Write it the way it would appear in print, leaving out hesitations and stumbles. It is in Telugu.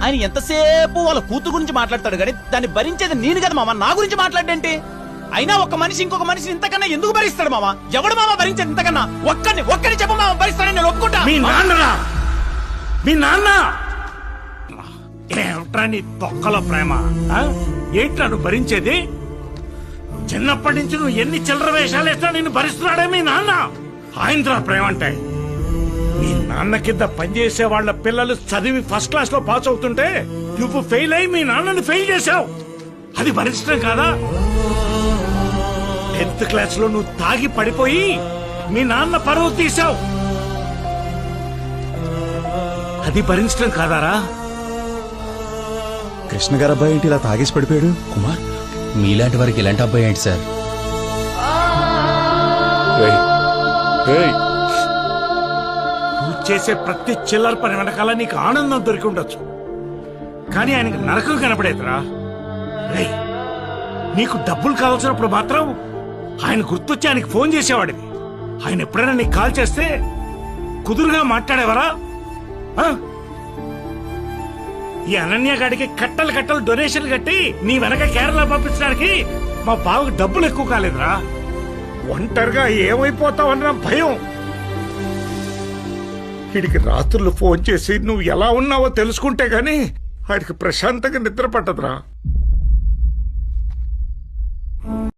ఆయన ఎంతసేపు వాళ్ళ కూతురు గురించి మాట్లాడతాడు కానీ దాన్ని భరించేది నేను కదా మామ, నా గురించి మాట్లాడేంటి? అయినా ఒక మనిషి ఇంకొక మనిషిని ఇంతకన్నా ఎందుకు భరిస్తాడు మామ? ఎవడు మామ భరించేది ఇంతకన్నా? ఒక్కని చెప్ప మామ భరిస్తాడని నేను ఒప్పుకుంటా. మీ నాన్న ఏమిట్రా నీ తొక్కల ప్రేమ? ఏంట్రా నువ్వు భరించేది? చిన్నప్పటి నుంచి నువ్వు ఎన్ని చిల్లర వేషాలు వేసినా నిన్ను భరిస్తున్నాడే మీ నాన్న. ఆయంద్రా ప్రేమ అంటే. మీ నాన్న కింద పనిచేసే వాళ్ళ పిల్లలు చదివి ఫస్ట్ క్లాస్ లో పాస్ అవుతుంటే నువ్వు ఫెయిల్ అయి మీ నాన్నని ఫెయిల్ చేశావు. అది భరించడం కాదా? 10th క్లాస్ లో నువ్వు తాగి పడిపోయి మీ నాన్న పరువు తీశావు. అది భరించడం కాదారా? కృష్ణ గారు అబ్బాయి ఏంటి ఇలా తాగేసి పడిపోయాడు? కుమార్, మీలాంటి వారికి ఇలాంటి అబ్బాయి ఏంటి సార్? నువ్వు చేసే ప్రతి చిల్లర పని వెనకాల నీకు ఆనందం దొరికి ఉండొచ్చు, కానీ ఆయనకు నరకం కనపడేదిరా. నీకు డబ్బులు కావాల్సినప్పుడు మాత్రం ఆయన గుర్తొచ్చి ఆయనకి ఫోన్ చేసేవాడివి. ఆయన ఎప్పుడైనా నీకు కాల్ చేస్తే కుదురుగా మాట్లాడేవరా? ఈ అనన్య గాడికి కట్టలు డొనేషన్ కట్టి నీ వెనక కేరళ పంపించడానికి మా బావకు డబ్బులు ఎక్కువ కాలేదురా. ఒంటరిగా ఏమైపోతావన్న భయం. వీడికి రాత్రులు ఫోన్ చేసి నువ్వు ఎలా ఉన్నావో తెలుసుకుంటే గాని వాడికి ప్రశాంతంగా నిద్ర పట్టదురా.